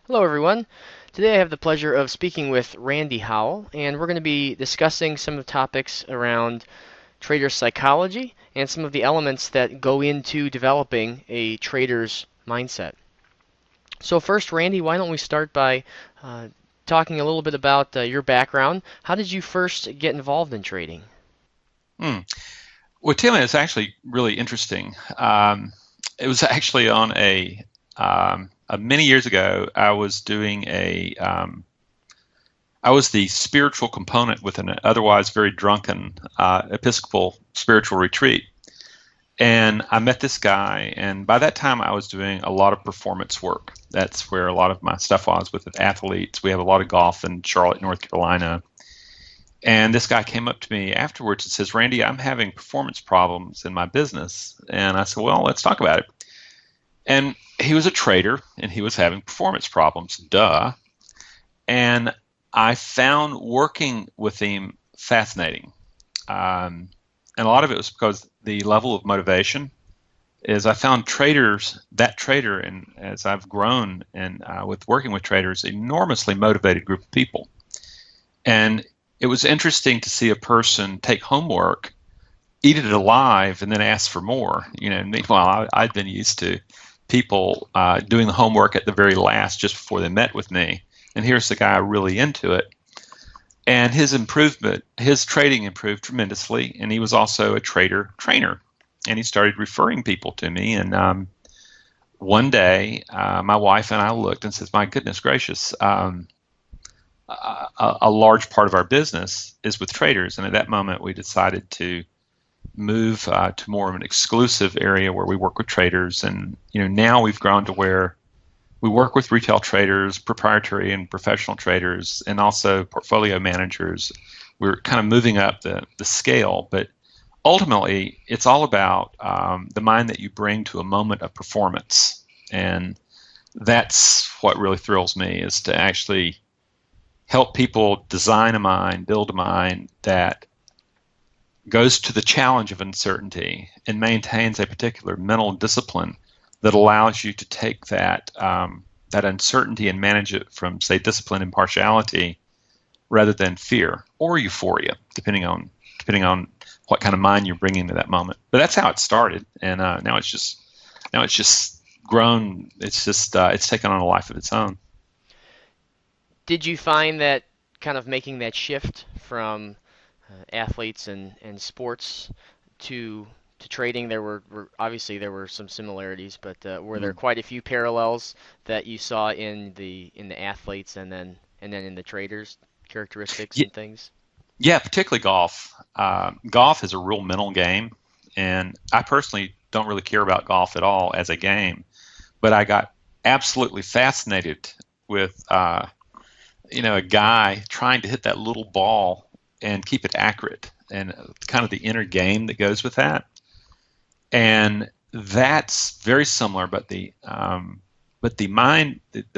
Hello, everyone. Today I have the pleasure of speaking with Randy Howell, and we're going to be discussing some of the topics around trader psychology and some of the elements that go into developing a trader's mindset. So, first, Randy, why don't we start by uh, talking a little bit about your background? How did you first get involved in trading? Hmm. Well, Tim, it's actually really interesting. It was actually on many years ago. I was the spiritual component with an otherwise very drunken Episcopal spiritual retreat. And I met this guy, and by that time I was doing a lot of performance work. That's where a lot of my stuff was with athletes. We have a lot of golf in Charlotte, North Carolina. And this guy came up to me afterwards and says, Randy, I'm having performance problems in my business. And I said, well, let's talk about it. And he was a trader and he was having performance problems. Duh. And I found working with him fascinating. And a lot of it was because the level of motivation is I found that trader, and as I've grown and with working with traders, enormously motivated group of people. And it was interesting to see a person take homework, eat it alive, and then ask for more. Meanwhile, I'd been used to people doing the homework at the very last, just before they met with me. And here's the guy really into it. And his trading improved tremendously. And he was also a trader trainer. And he started referring people to me. And one day, my wife and I looked and said, my goodness gracious, a large part of our business is with traders. And at that moment, we decided to move to more of an exclusive area where we work with traders. And now we've grown to where we work with retail traders, proprietary and professional traders, and also portfolio managers. We're kind of moving up the scale, but ultimately, it's all about the mind that you bring to a moment of performance. And that's what really thrills me, is to actually help people design a mind, build a mind that goes to the challenge of uncertainty and maintains a particular mental discipline that allows you to take that uncertainty and manage it from, say, discipline and partiality rather than fear or euphoria, depending on what kind of mind you're bringing to that moment. But that's how it started, and now it's just grown. It's taken on a life of its own. Did you find that kind of making that shift from athletes and sports to trading, were obviously there were some similarities, but were there Mm. quite a few parallels that you saw in the athletes and then in the traders characteristics Yeah, and things? yeah, particularly golf. Golf is a real mental game, and I personally don't really care about golf at all as a game. But I got absolutely fascinated with a guy trying to hit that little ball and keep it accurate, and kind of the inner game that goes with that. And that's very similar, but the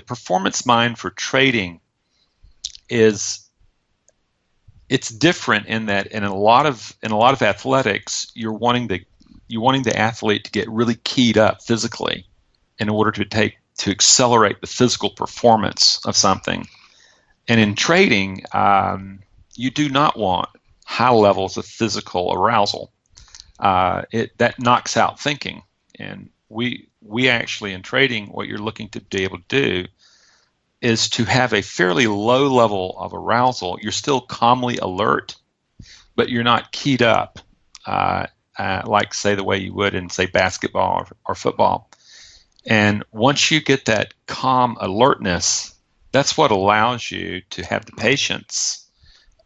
performance mind for trading is it's different in that in a lot of athletics, you're wanting the athlete to get really keyed up physically in order to accelerate the physical performance of something. And in trading, you do not want high levels of physical arousal. That knocks out thinking. And we actually, in trading, what you're looking to be able to do is to have a fairly low level of arousal. You're still calmly alert, but you're not keyed up, like, say, the way you would in, say, basketball or football. And once you get that calm alertness, that's what allows you to have the patience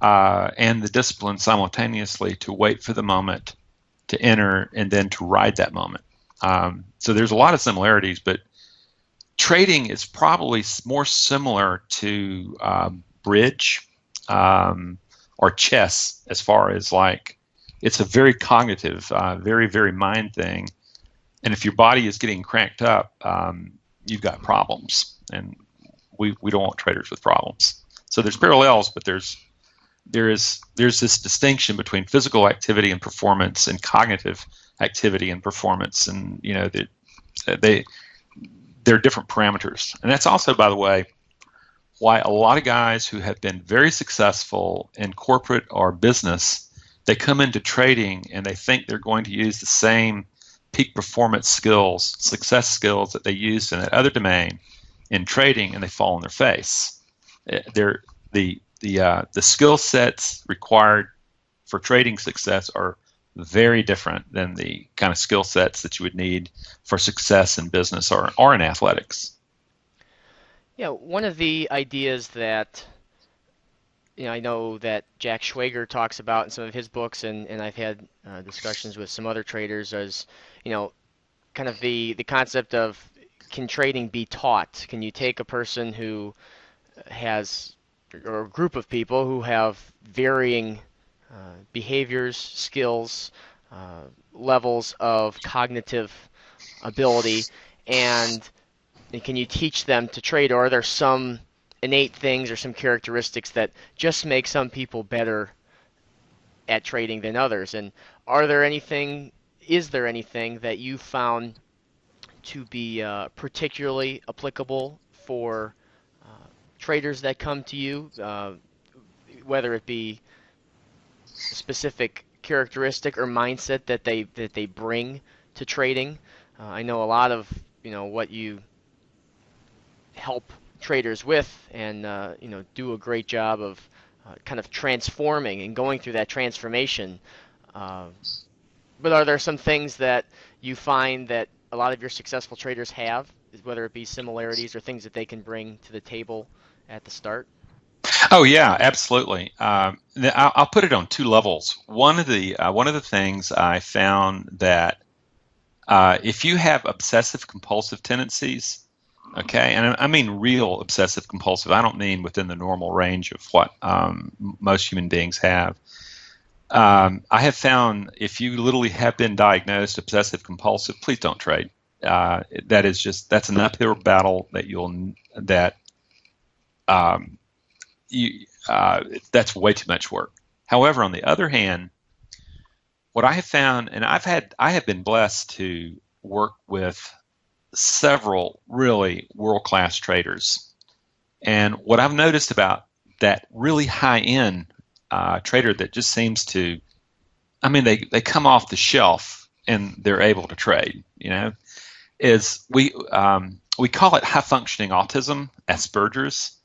and the discipline simultaneously to wait for the moment to enter and then to ride that moment. So there's a lot of similarities, but trading is probably more similar to bridge or chess, as far as, like, it's a very cognitive, very, very mind thing. And if your body is getting cranked up, you've got problems. And we don't want traders with problems. So there's parallels, but there's this distinction between physical activity and performance and cognitive activity and performance, and they there are different parameters. And that's also, by the way, why a lot of guys who have been very successful in corporate or business, they come into trading and they think they're going to use the same peak performance skills, success skills that they used in that other domain in trading, and they fall on their face. The skill sets required for trading success are very different than the kind of skill sets that you would need for success in business or in athletics. Yeah, one of the ideas that I know that Jack Schwager talks about in some of his books, and I've had discussions with some other traders, is kind of the concept of, can trading be taught? Can you take a person who has, or a group of people who have varying behaviors, skills, levels of cognitive ability, and can you teach them to trade, or are there some innate things or some characteristics that just make some people better at trading than others? And is there anything that you found to be particularly applicable for traders that come to you, whether it be a specific characteristic or mindset that they bring to trading? I know a lot of what you help traders with, and do a great job of kind of transforming and going through that transformation. Uh, but are there some things that you find that a lot of your successful traders have, whether it be similarities or things that they can bring to the table at the start? Oh yeah, absolutely. I'll put it on two levels. One of the things I found that if you have obsessive compulsive tendencies, okay, and I mean real obsessive compulsive. I don't mean within the normal range of what most human beings have. I have found if you literally have been diagnosed obsessive compulsive, please don't trade. That's an uphill battle that um, that's way too much work. However, on the other hand, what I have found, and I have been blessed to work with several really world-class traders. And what I've noticed about that really high-end trader that just seems to, I mean, they come off the shelf and they're able to trade, is we call it high-functioning autism, Asperger's.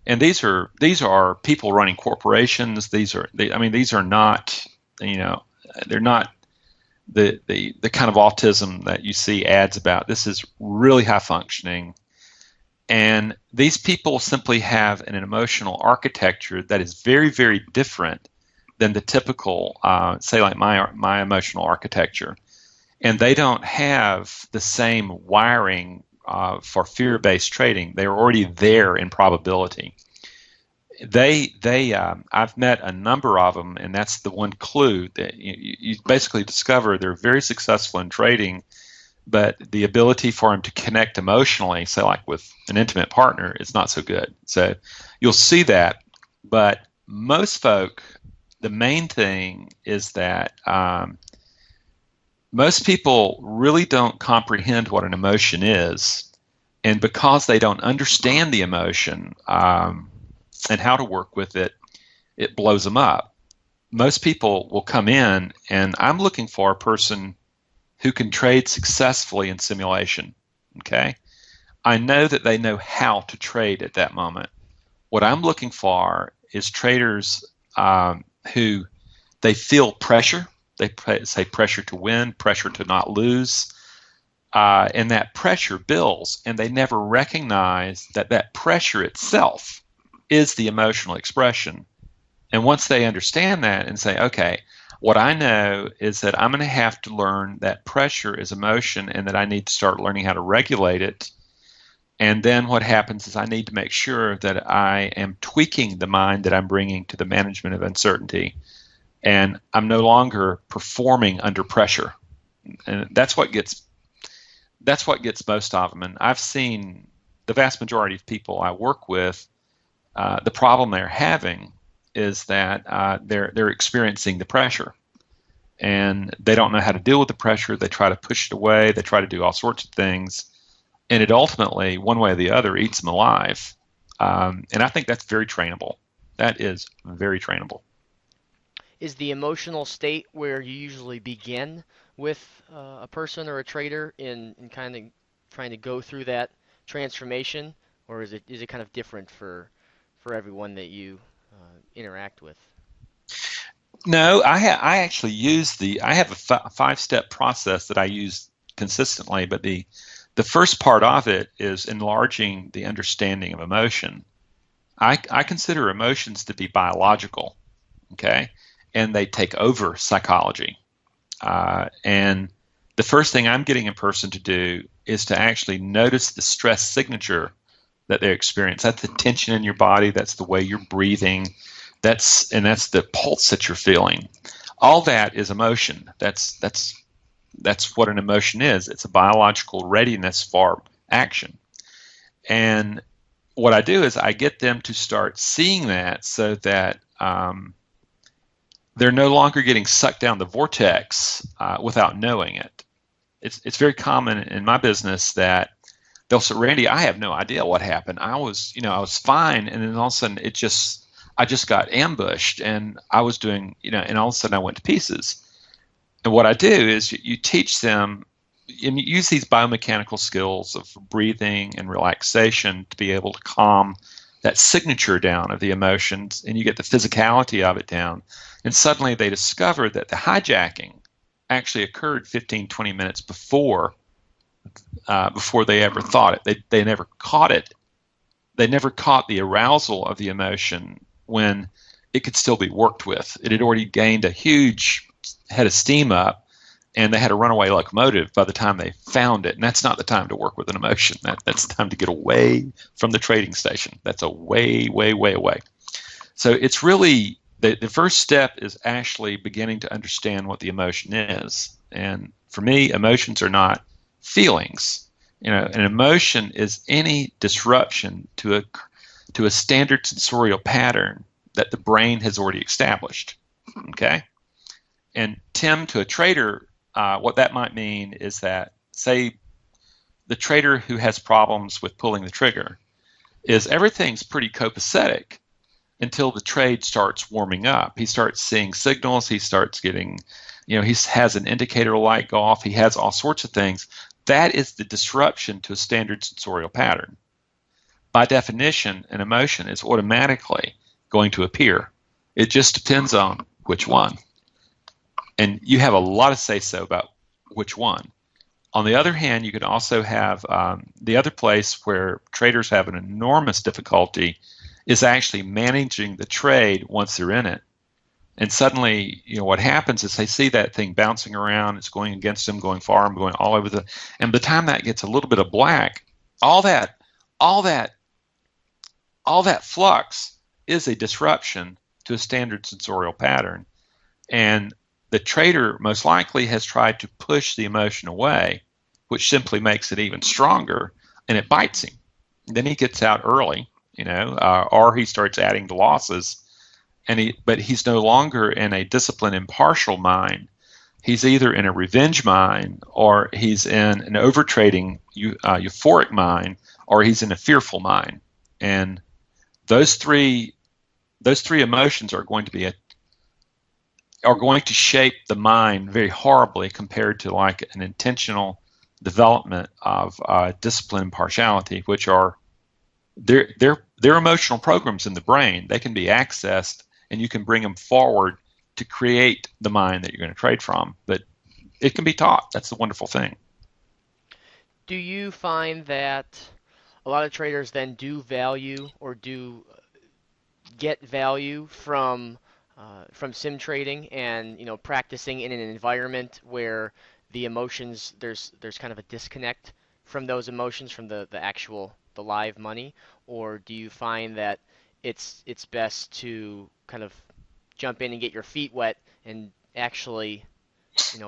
And these are people running corporations. These are not, they're not the kind of autism that you see ads about. This is really high functioning. And these people simply have an emotional architecture that is very, very different than the typical, say, like my emotional architecture. And they don't have the same wiring for fear-based trading. They're already there in probability. I've met a number of them, and that's the one clue that you basically discover they're very successful in trading, but the ability for them to connect emotionally, say like with an intimate partner, is not so good. So you'll see that, but most folk, the main thing is that most people really don't comprehend what an emotion is, and because they don't understand the emotion and how to work with it, it blows them up. Most people will come in, and I'm looking for a person who can trade successfully in simulation. Okay, I know that they know how to trade at that moment. What I'm looking for is traders who they feel pressure. They say pressure to win, pressure to not lose, and that pressure builds, and they never recognize that pressure itself is the emotional expression. And once they understand that and say, okay, what I know is that I'm going to have to learn that pressure is emotion and that I need to start learning how to regulate it. And then what happens is I need to make sure that I am tweaking the mind that I'm bringing to the management of uncertainty. And I'm no longer performing under pressure. And that's what gets most of them. And I've seen the vast majority of people I work with, the problem they're having is that they're experiencing the pressure, and they don't know how to deal with the pressure. They try to push it away. They try to do all sorts of things, and it ultimately, one way or the other, eats them alive. And I think that's very trainable. That is very trainable. Is the emotional state where you usually begin with a person or a trader in kind of trying to go through that transformation, or is it kind of different for everyone that you interact with? No, I actually use I have a five-step process that I use consistently, but the first part of it is enlarging the understanding of emotion. I consider emotions to be biological, okay, and they take over psychology. And the first thing I'm getting a person to do is to actually notice the stress signature that they experience. That's the tension in your body. That's the way you're breathing. That's the pulse that you're feeling. All that is emotion. That's what an emotion is. It's a biological readiness for action. And what I do is I get them to start seeing that so that they're no longer getting sucked down the vortex without knowing it. It's very common in my business that they'll say, Randy, I have no idea what happened. I was fine, and then all of a sudden I just got ambushed, and I was doing, and all of a sudden I went to pieces. And what I do is you teach them and you use these biomechanical skills of breathing and relaxation to be able to calm that signature down of the emotions, and you get the physicality of it down. And suddenly they discover that the hijacking actually occurred 15, 20 minutes before they ever thought it. They never caught it. They never caught the arousal of the emotion when it could still be worked with. It had already gained a huge head of steam up, and they had a runaway locomotive by the time they found it. And that's not the time to work with an emotion. That's the time to get away from the trading station. That's a way, way, way away. So it's really the first step is actually beginning to understand what the emotion is. And for me, emotions are not feelings. An emotion is any disruption to a standard sensorial pattern that the brain has already established. Okay, and Tim, to a trader, what that might mean is that, say, the trader who has problems with pulling the trigger is everything's pretty copacetic until the trade starts warming up. He starts seeing signals. He starts getting, he has an indicator light go off. He has all sorts of things. That is the disruption to a standard sensorial pattern. By definition, an emotion is automatically going to appear. It just depends on which one. And you have a lot of say-so about which one. On the other hand, you could also have the other place where traders have an enormous difficulty is actually managing the trade once they're in it. And suddenly, what happens is they see that thing bouncing around, it's going against them, going far, and going all over and by the time that gets a little bit of black, all that, all that, all that flux is a disruption to a standard sensorial pattern. And the trader most likely has tried to push the emotion away, which simply makes it even stronger, and it bites him. Then he gets out early, or he starts adding the losses, but he's no longer in a disciplined, impartial mind. He's either in a revenge mind, or he's in an overtrading, euphoric mind, or he's in a fearful mind. And those three emotions are going to shape the mind very horribly compared to like an intentional development of discipline and partiality, which are they're emotional programs in the brain. They can be accessed, and you can bring them forward to create the mind that you're going to trade from. But it can be taught. That's the wonderful thing. Do you find that a lot of traders then do value or do get value from sim trading and practicing in an environment where the emotions there's kind of a disconnect from those emotions from the live money, or do you find that it's best to kind of jump in and get your feet wet and actually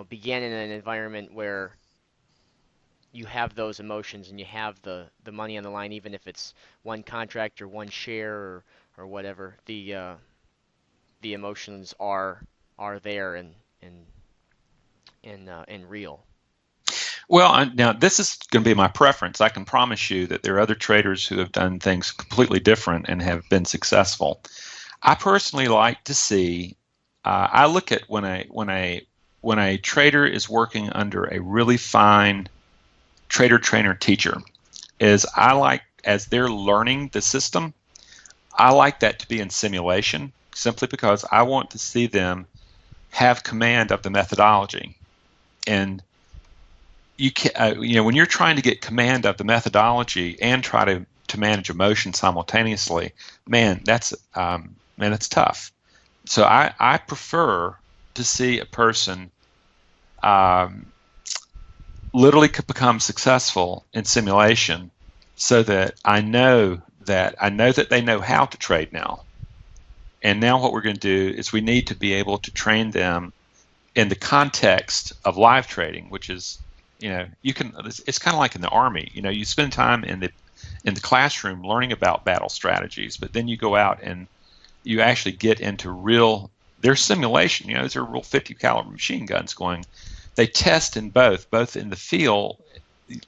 begin in an environment where you have those emotions and you have the money on the line, even if it's one contract or one share or whatever. The emotions are there and real. Well, now this is going to be my preference. I can promise you that there are other traders who have done things completely different and have been successful. I personally like to see. I look at when a trader is working under a really fine trader trainer teacher. Is I like as they're learning the system. I like that to be in simulation, simply because I want to see them have command of the methodology. And when you're trying to get command of the methodology and try to manage emotion simultaneously, that's tough. So I prefer to see a person um, literally could become successful in simulation, so that I know that they know how to trade now. And now what we're going to do is we need to be able to train them in the context of live trading, which is, it's kind of like in the Army. You spend time in the classroom learning about battle strategies, but then you go out and you actually get into there's simulation. These are real 50 caliber machine guns going. They test in both in the field.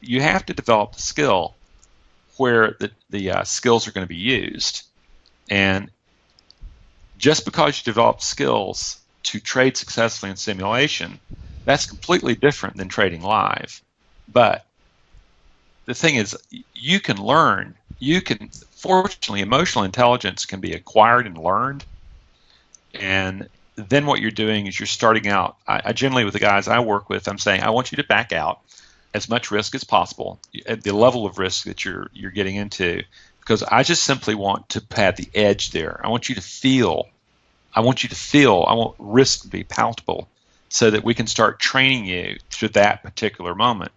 You have to develop the skill where the skills are going to be used. And just because you develop skills to trade successfully in simulation, that's completely different than trading live. But the thing is, you can learn. Fortunately, emotional intelligence can be acquired and learned. And then what you're doing is you're starting out. I generally, with the guys I work with, I'm saying, I want you to back out as much risk as possible at the level of risk that you're getting into, because I just simply want to pad the edge there. I want you to feel. I want risk to be palatable, so that we can start training you through that particular moment.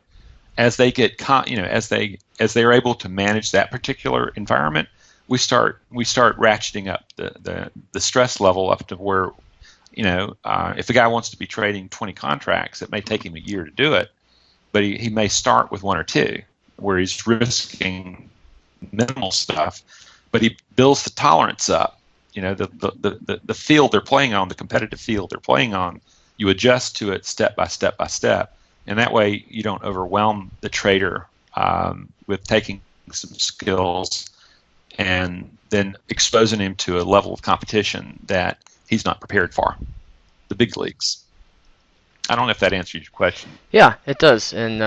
As they get, as they are able to manage that particular environment, we start ratcheting up the stress level up to where, if a guy wants to be trading 20 contracts, it may take him a year to do it, but he may start with one or two, where he's risking minimal stuff, but he builds the tolerance up. The field they're playing on, the competitive field they're playing on, you adjust to it step by step by step, and that way you don't overwhelm the trader with taking some skills and then exposing him to a level of competition that he's not prepared for, the big leagues. I don't know if that answers your question. Yeah, it does, and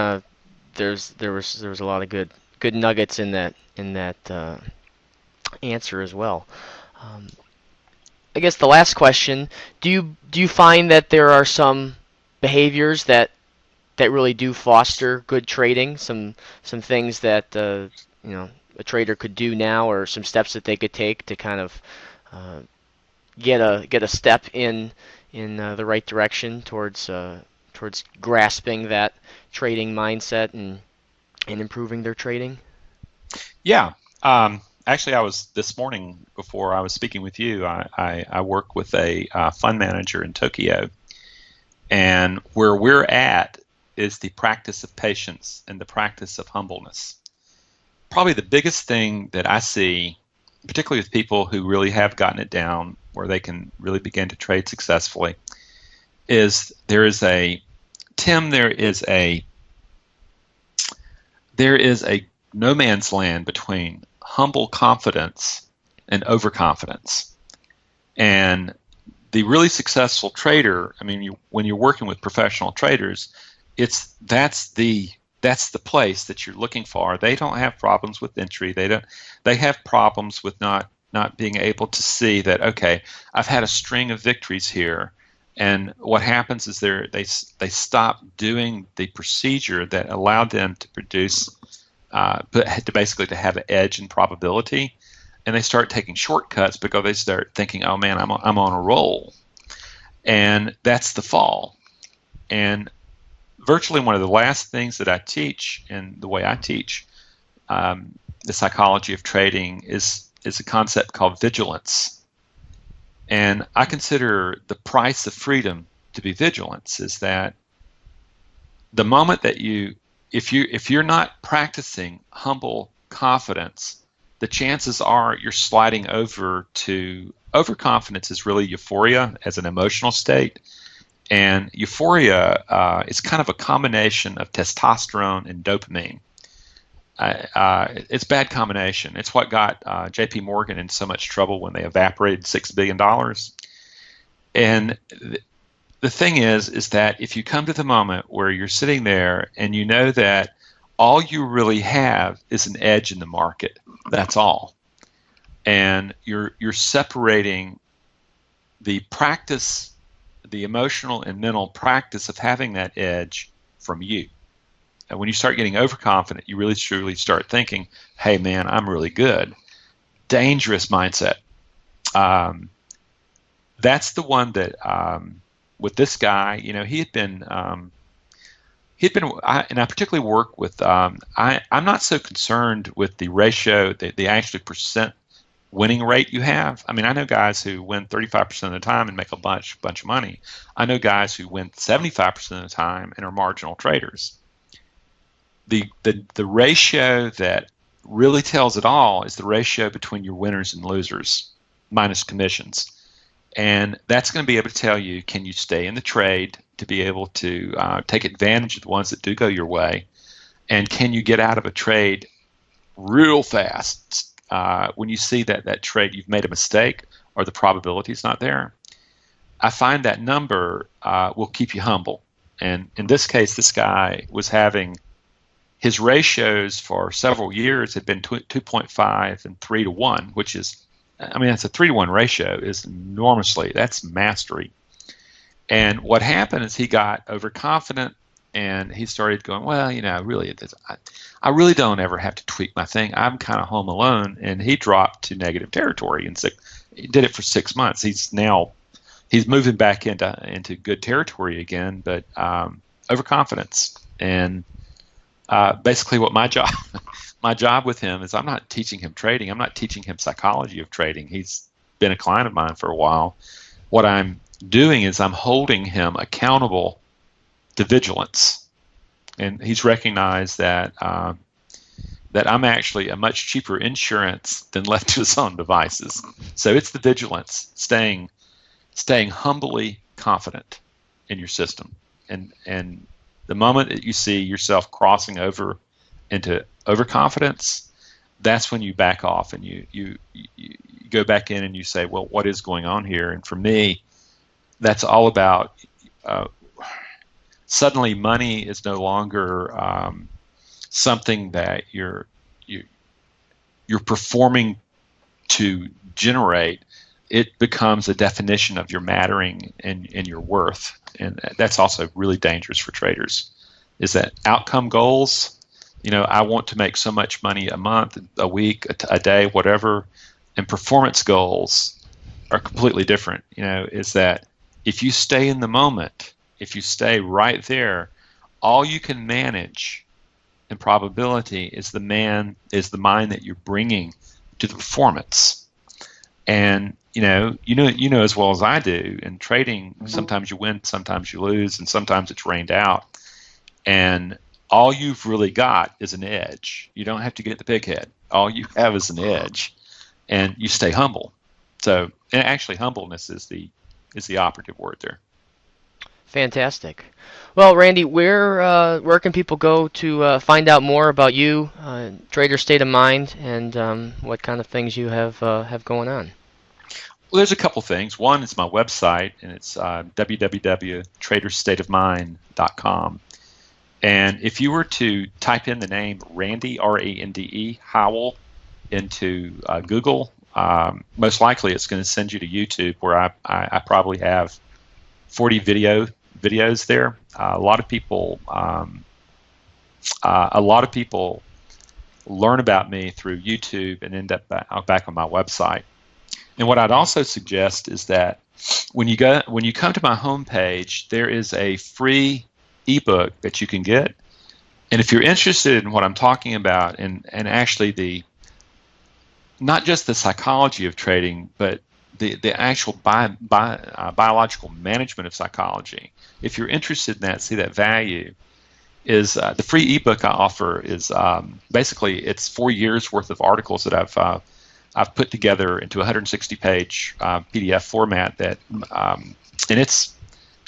there was a lot of good nuggets in that answer as well. Um, I guess the last question: do you find that there are some behaviors that really do foster good trading? Some things that a trader could do now, or some steps that they could take to kind of uh, get a step in the right direction towards grasping that trading mindset and improving their trading? Yeah. Actually, I was this morning, before I was speaking with you, I work with a fund manager in Tokyo, and where we're at is the practice of patience and the practice of humbleness. Probably the biggest thing that I see, particularly with people who really have gotten it down, where they can really begin to trade successfully, is there is a no man's land between humble confidence and overconfidence. And the really successful trader, when you're working with professional traders, that's the place that you're looking for. They don't have problems with entry. They have problems with not being able to see that, okay, I've had a string of victories here, and what happens is they stop doing the procedure that allowed them to produce, to have an edge in probability, and they start taking shortcuts because they start thinking, oh man, I'm on a roll, and that's the fall. And virtually one of the last things that I teach, and the way I teach the psychology of trading, is a concept called vigilance. And I consider the price of freedom to be vigilance. Is that the moment that if you're not practicing humble confidence, the chances are you're sliding over to overconfidence. Is really euphoria as an emotional state, And euphoria is kind of a combination of testosterone and dopamine. It's a bad combination. It's what got J.P. Morgan in so much trouble when they evaporated $6 billion. And the thing is that if you come to the moment where you're sitting there and you know that all you really have is an edge in the market, that's all. And you're separating the practice, the emotional and mental practice of having that edge from you. And when you start getting overconfident, you really truly start thinking, hey man, I'm really good. Dangerous mindset. That's the one that with this guy, he had been and I particularly work with, I'm not so concerned with the ratio, the actual percent winning rate you have. I mean, I know guys who win 35% of the time and make a bunch of money. I know guys who win 75% of the time and are marginal traders. The ratio that really tells it all is the ratio between your winners and losers minus commissions. And that's going to be able to tell you, can you stay in the trade to be able to take advantage of the ones that do go your way? And can you get out of a trade real fast when you see that trade, you've made a mistake or the probability is not there? I find that number will keep you humble. And in this case, this guy was having his ratios for several years had been 2.5 and 3 to 1, which is, I mean, that's a 3 to 1 ratio is enormously, that's mastery. And what happened is he got overconfident and he started going, well, really, I really don't ever have to tweak my thing. I'm kind of home alone. And he dropped to negative territory and he did it for 6 months. He's moving back into good territory again, but overconfidence. And basically what my job with him is, I'm not teaching him trading. I'm not teaching him psychology of trading. He's been a client of mine for a while. What I'm doing is I'm holding him accountable to vigilance. And he's recognized that that I'm actually a much cheaper insurance than left to his own devices. So it's the vigilance, staying humbly confident in your system. And the moment that you see yourself crossing over into overconfidence, that's when you back off and you go back in and you say, well, what is going on here? And for me, that's all about suddenly money is no longer something that you're performing to generate. It becomes a definition of your mattering and your worth. And that's also really dangerous for traders, is that outcome goals, I want to make so much money a month, a week, a day, whatever. And performance goals are completely different. Is that if you stay in the moment, if you stay right there, all you can manage in probability is the mind that you're bringing to the performance. And you know as well as I do, in trading, sometimes you win, sometimes you lose, and sometimes it's rained out. And all you've really got is an edge. You don't have to get the big head. All you have is an edge, and you stay humble. So, and actually, humbleness is the operative word there. Fantastic. Well, Randy, where can people go to find out more about you, Trader State of Mind, and what kind of things you have going on? Well, there's a couple things. One is my website, and it's www.traderstateofmind.com. And if you were to type in the name Rande, R-A-N-D-E, Howell, into Google, most likely it's going to send you to YouTube, where I probably have 40 videos there. A lot of people learn about me through YouTube and end up back on my website. And what I'd also suggest is that when you come to my homepage, there is a free ebook that you can get. And if you're interested in what I'm talking about, and actually not just the psychology of trading, but the actual biological management of psychology, if you're interested in that, see that value, is the free ebook I offer is basically it's 4 years worth of articles that I've put together into a 160-page PDF format that, and it's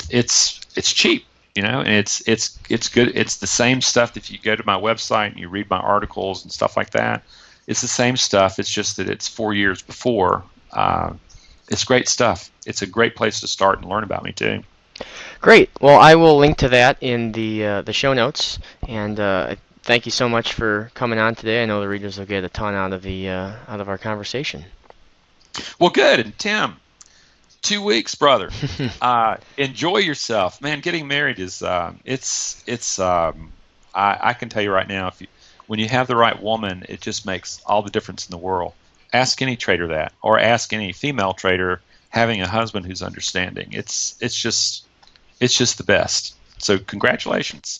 it's cheap, and it's good. It's the same stuff. If you go to my website and you read my articles and stuff like that, it's the same stuff. It's just that it's 4 years before. It's great stuff. It's a great place to start and learn about me too. Great. Well, I will link to that in the show notes. And thank you so much for coming on today. I know the readers will get a ton out of our conversation. Well, good. And Tim, 2 weeks, brother. Enjoy yourself, man. Getting married is it's I can tell you right now, when you have the right woman, it just makes all the difference in the world. Ask any trader that, or ask any female trader having a husband who's understanding. It's just the best. So congratulations.